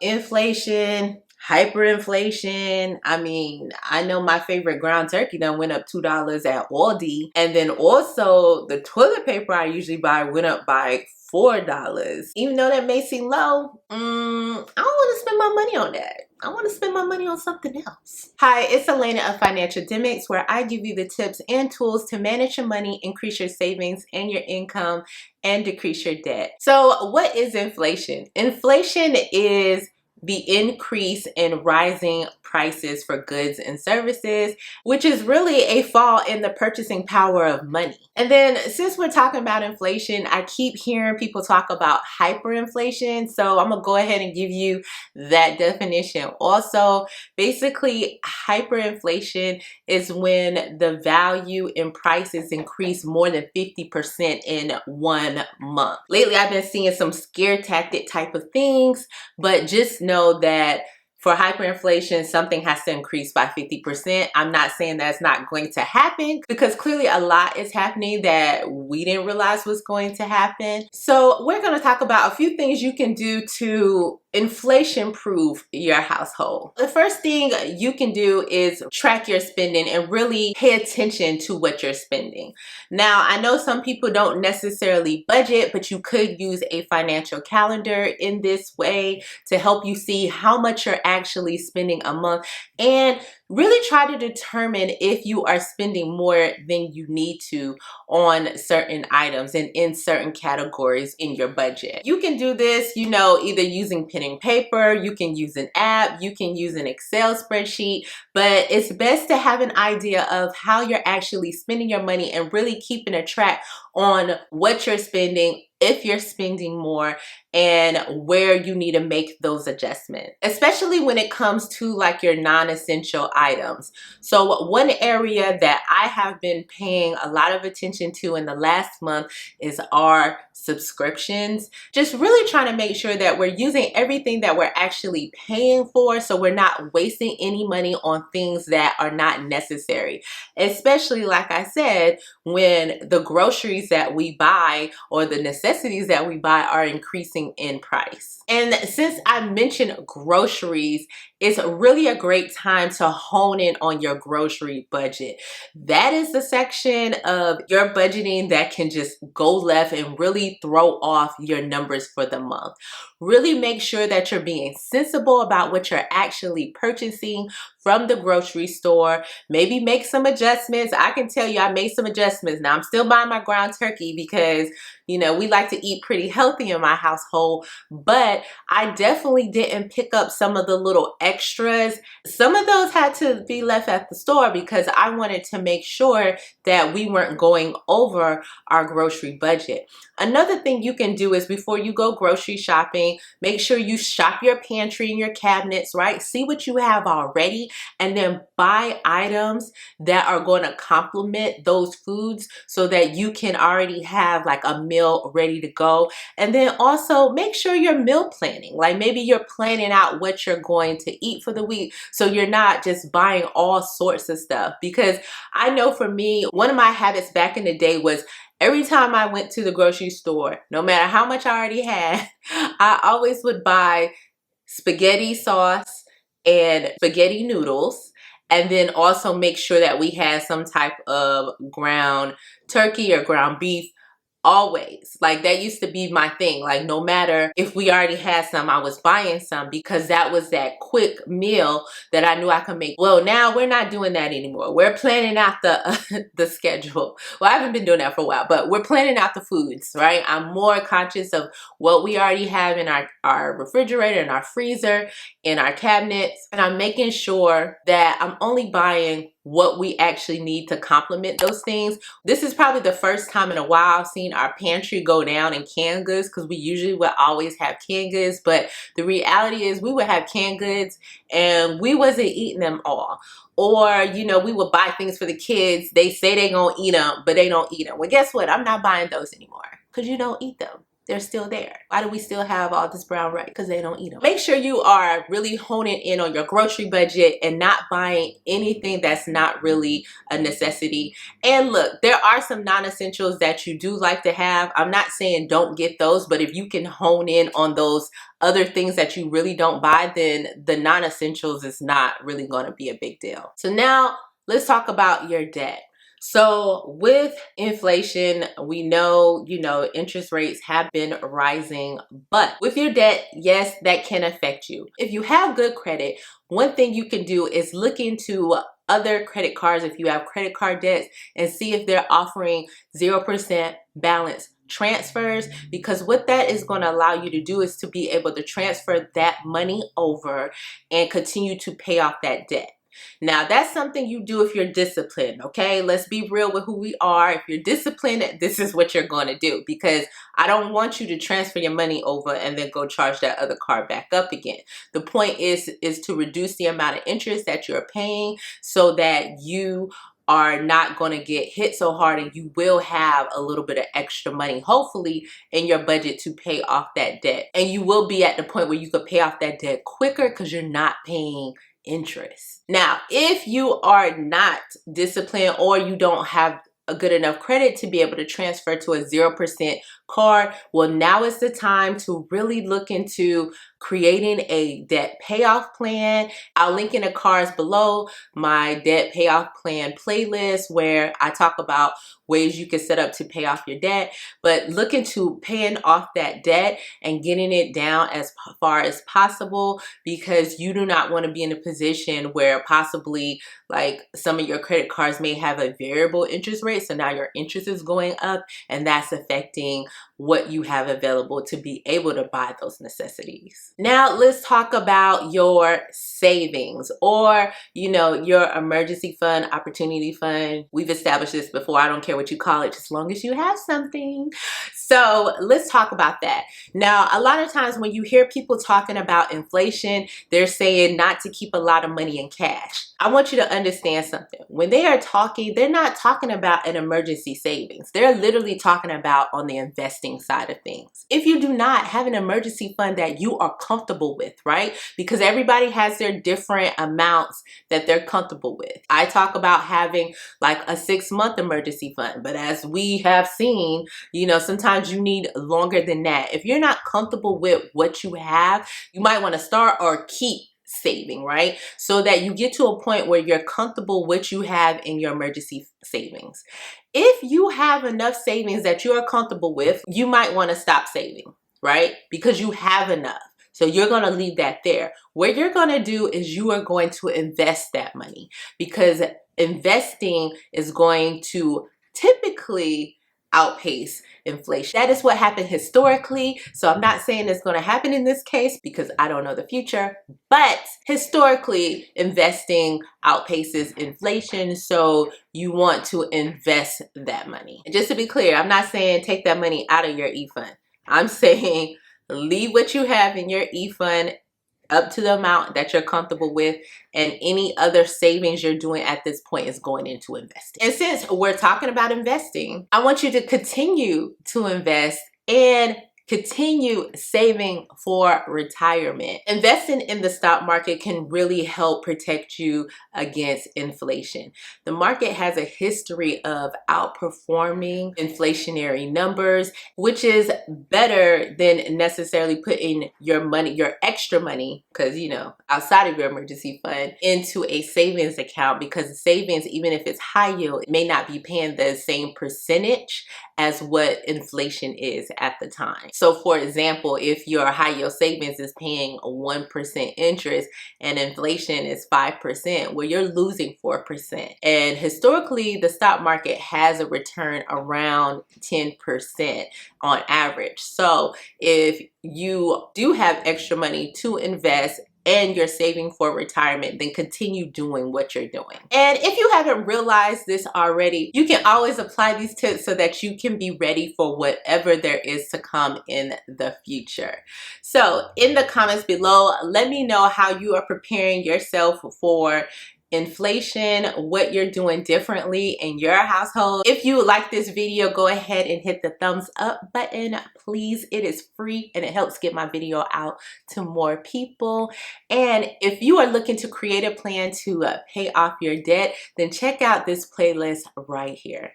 Inflation, hyperinflation. I mean, I know my favorite ground turkey done went up $2 at Aldi. And then also the toilet paper I usually buy went up by $4. Even though that may seem low, I don't want to spend my money on that. I want to spend my money on something else. Hi, it's Elena of Financialdemics, where I give you the tips and tools to manage your money, increase your savings and your income, and decrease your debt. So what is inflation? Inflation is the increase in rising prices for goods and services, which is really a fall in the purchasing power of money. And then since we're talking about inflation, I keep hearing people talk about hyperinflation. So I'm gonna go ahead and give you that definition. Also, basically, hyperinflation is when the value in prices increase more than 50% in 1 month. Lately, I've been seeing some scare tactic type of things, but just know that for hyperinflation, something has to increase by 50%. I'm not saying that's not going to happen, because clearly a lot is happening that we didn't realize was going to happen. So we're going to talk about a few things you can do to inflation-proof your household. The first thing you can do is track your spending and really pay attention to what you're spending. Now, I know some people don't necessarily budget, but you could use a financial calendar in this way to help you see how much you're actually spending a month, and really try to determine if you are spending more than you need to on certain items and in certain categories in your budget. You can do this, you know, either using pen and paper, you can use an app, you can use an Excel spreadsheet, but it's best to have an idea of how you're actually spending your money and really keeping a track on what you're spending, if you're spending more, and where you need to make those adjustments, especially when it comes to like your non-essential items. So one area that I have been paying a lot of attention to in the last month is our subscriptions. Just really trying to make sure that we're using everything that we're actually paying for, so we're not wasting any money on things that are not necessary. Especially, like I said, when the groceries that we buy or the necessities that we buy are increasing in price. And since I mentioned groceries, it's really a great time to hone in on your grocery budget. That is the section of your budgeting that can just go left and really throw off your numbers for the month. Really make sure that you're being sensible about what you're actually purchasing from the grocery store. Maybe make some adjustments. I can tell you I made some adjustments. Now I'm still buying my ground turkey because, you know, we like to eat pretty healthy in my household, but I definitely didn't pick up some of the little extras. Some of those had to be left at the store because I wanted to make sure that we weren't going over our grocery budget. Another thing you can do is, before you go grocery shopping, make sure you shop your pantry and your cabinets, right? See what you have already, and then buy items that are going to complement those foods so that you can already have like a meal ready to go. And then also make sure you're meal planning. Like maybe you're planning out what you're going to eat for the week, so you're not just buying all sorts of stuff. Because I know for me, one of my habits back in the day was, every time I went to the grocery store, no matter how much I already had, I always would buy spaghetti sauce and spaghetti noodles, and then also make sure that we had some type of ground turkey or ground beef. Always. Like that used to be my thing. Like no matter if we already had some, I was buying some, because that was that quick meal that I knew I could make. Well, now we're not doing that anymore. We're planning out the schedule. Well, I haven't been doing that for a while, but we're planning out the foods, right? I'm more conscious of what we already have in our refrigerator and our freezer, in our cabinets, and I'm making sure that I'm only buying what we actually need to complement those things. This is probably the first time in a while I've seen our pantry go down in canned goods, because we usually would always have canned goods, but the reality is we would have canned goods and we wasn't eating them all. Or, you know, we would buy things for the kids. They say they gonna eat them, but they don't eat them. Well, guess what? I'm not buying those anymore, because you don't eat them. they're still there. Why do we still have all this brown rice? Because they don't eat them. Make sure you are really honing in on your grocery budget and not buying anything that's not really a necessity. And look, there are some non-essentials that you do like to have. I'm not saying don't get those, but if you can hone in on those other things that you really don't buy, then the non-essentials is not really going to be a big deal. So now let's talk about your debt. So with inflation, we know, interest rates have been rising, but with your debt, yes, that can affect you. If you have good credit, one thing you can do is look into other credit cards if you have credit card debts and see if they're offering 0% balance transfers, because what that is going to allow you to do is to be able to transfer that money over and continue to pay off that debt. Now, that's something you do if you're disciplined, okay? Let's be real with who we are. If you're disciplined, this is what you're going to do, because I don't want you to transfer your money over and then go charge that other card back up again. The point is to reduce the amount of interest that you're paying so that you are not going to get hit so hard, and you will have a little bit of extra money, hopefully, in your budget to pay off that debt. And you will be at the point where you could pay off that debt quicker because you're not paying interest. Now, if you are not disciplined or you don't have a good enough credit to be able to transfer to a 0% card, well, now is the time to really look into creating a debt payoff plan. I'll link in the cards below my debt payoff plan playlist where I talk about ways you can set up to pay off your debt, but look into paying off that debt and getting it down as far as possible, because you do not want to be in a position where possibly like some of your credit cards may have a variable interest rate. So now your interest is going up and that's affecting what you have available to be able to buy those necessities. Now let's talk about your savings, or your emergency fund, opportunity fund. We've established this before. I don't care what you call it, just as long as you have something. So let's talk about that. Now, a lot of times when you hear people talking about inflation, they're saying not to keep a lot of money in cash. I want you to understand something. When they are talking, they're not talking about an emergency savings. They're literally talking about on the investing side of things. If you do not have an emergency fund that you are comfortable with, right? Because everybody has their different amounts that they're comfortable with. I talk about having like a 6-month emergency fund, but as we have seen, sometimes you need longer than that. If you're not comfortable with what you have, you might want to start or keep saving, right? So that you get to a point where you're comfortable with what you have in your emergency savings. If you have enough savings that you are comfortable with, you might want to stop saving, right? Because you have enough. So you're going to leave that there. What you're going to do is you are going to invest that money, because investing is going to typically outpace inflation. That is what happened historically. So I'm not saying it's going to happen in this case because I don't know the future, but historically investing outpaces inflation. So you want to invest that money. And just to be clear, I'm not saying take that money out of your e-fund. I'm saying leave what you have in your e-fund up to the amount that you're comfortable with, and any other savings you're doing at this point is going into investing. And since we're talking about investing, I want you to continue to invest and continue saving for retirement. Investing in the stock market can really help protect you against inflation. The market has a history of outperforming inflationary numbers, which is better than necessarily putting your money, your extra money, because outside of your emergency fund, into a savings account, because savings, even if it's high yield, may not be paying the same percentage as what inflation is at the time. So for example, if your high yield savings is paying a 1% interest and inflation is 5%, well, you're losing 4%. And historically, the stock market has a return around 10% on average. So if you do have extra money to invest and you're saving for retirement, then continue doing what you're doing. And if you haven't realized this already, you can always apply these tips so that you can be ready for whatever there is to come in the future. So in the comments below, let me know how you are preparing yourself for inflation, what you're doing differently in your household. If you like this video, go ahead and hit the thumbs up button, please. It is free and it helps get my video out to more people. And if you are looking to create a plan to pay off your debt, then check out this playlist right here.